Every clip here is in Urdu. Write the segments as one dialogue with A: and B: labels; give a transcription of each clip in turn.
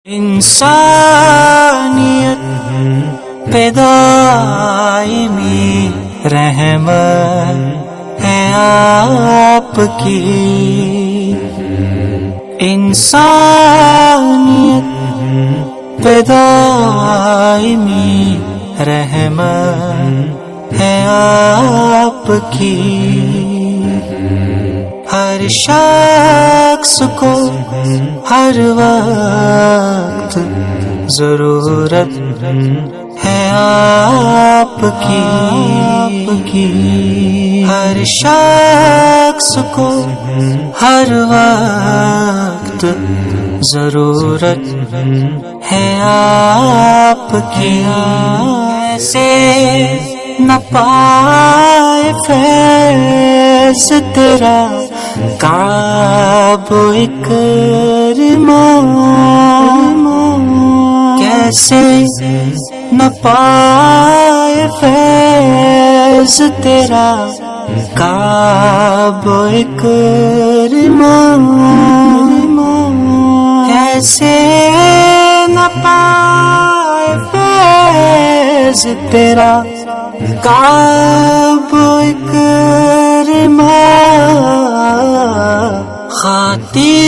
A: انسانیت پہ دائمی رحمت ہے آپ کی، انسانیت پہ دائمی رحمت ہے آپ کی، ہر شخص کو ہر وقت ضرورت ہے آپ کی، ہر شخص کو ہر وقت ضرورت ہے آپ کی، ایسے نہ پائے فیض تیرا کعب اکرام، کیسے نہ پائے فیض تیرا کعب اکرام، کیسے نہ پائے فیض تیرا کعب اکرام، خاطی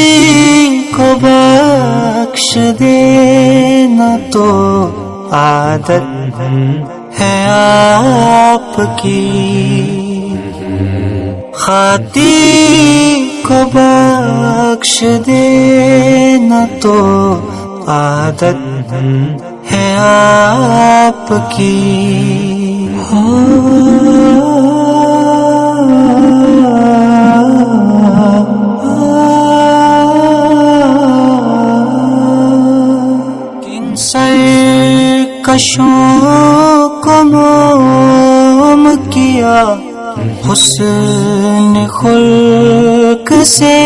A: کو بخش دینا تو عادت ہے آپ کی، خاطی کو بخش دینا تو عادت ہے آپ کی، کن سرکشوں کو موم کیا حسن خلق سے،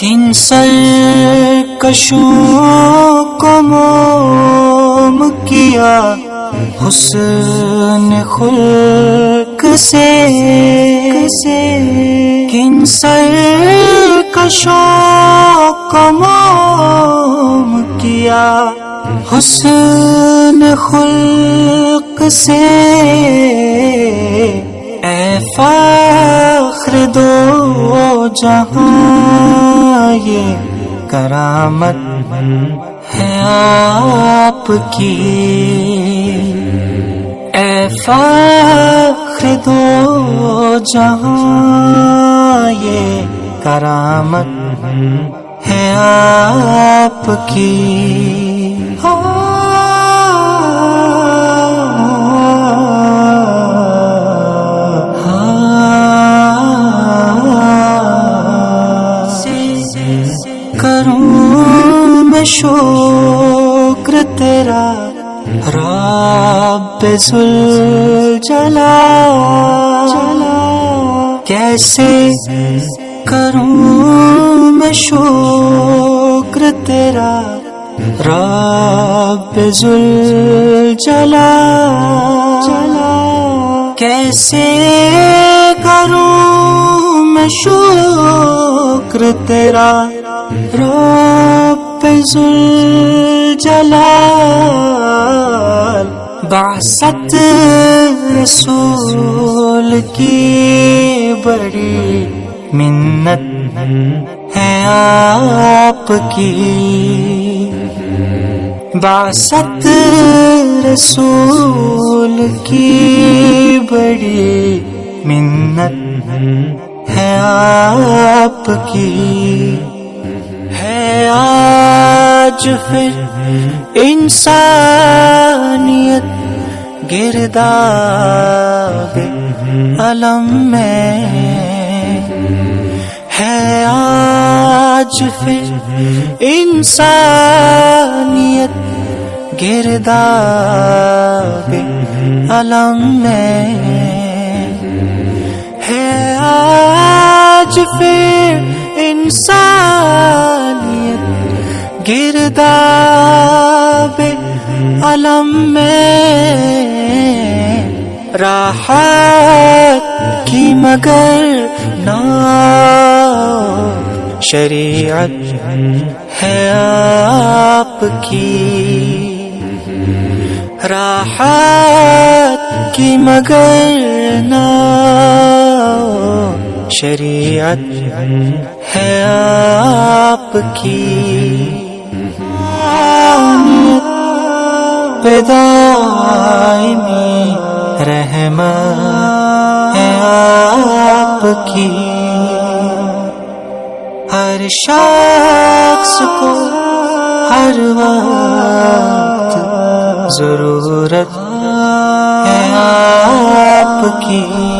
A: کن سرکشوں کو موم کیا حسن خلق سے، کن سرکشوں کو موم کیا حسن خلق سے، اے فخر دو جہاں یہ کرامت ہے آپ کی، اے فخر دو جہاں یہ کرامت ہے آپ کی، کروں میں شکر تیرا رب ذوالجلال، کیسے کروں میں شکر تیرا رب ذوالجلال، کیسے کروں میں شکر تیرا رب ذوالجلال، بعثت رسول کی بڑی منت ہے آپ کی، بعثت رسول کی بڑی منت ہے آپ کی، ہے آج پھر انسانیت گرداب علم میں، ہے آج پھر انسانیت گرداب علم میں، ہے آج پھر انسانیت گرداب علم میں، راحت کی مگر نام شریعت ہے آپ کی، راحت کی مگر نہ شریعت ہے آپ کی، بدائی میں رحمت ہے آپ کی، ہر شخص کو ہر وقت ضرورت ہے آپ کی۔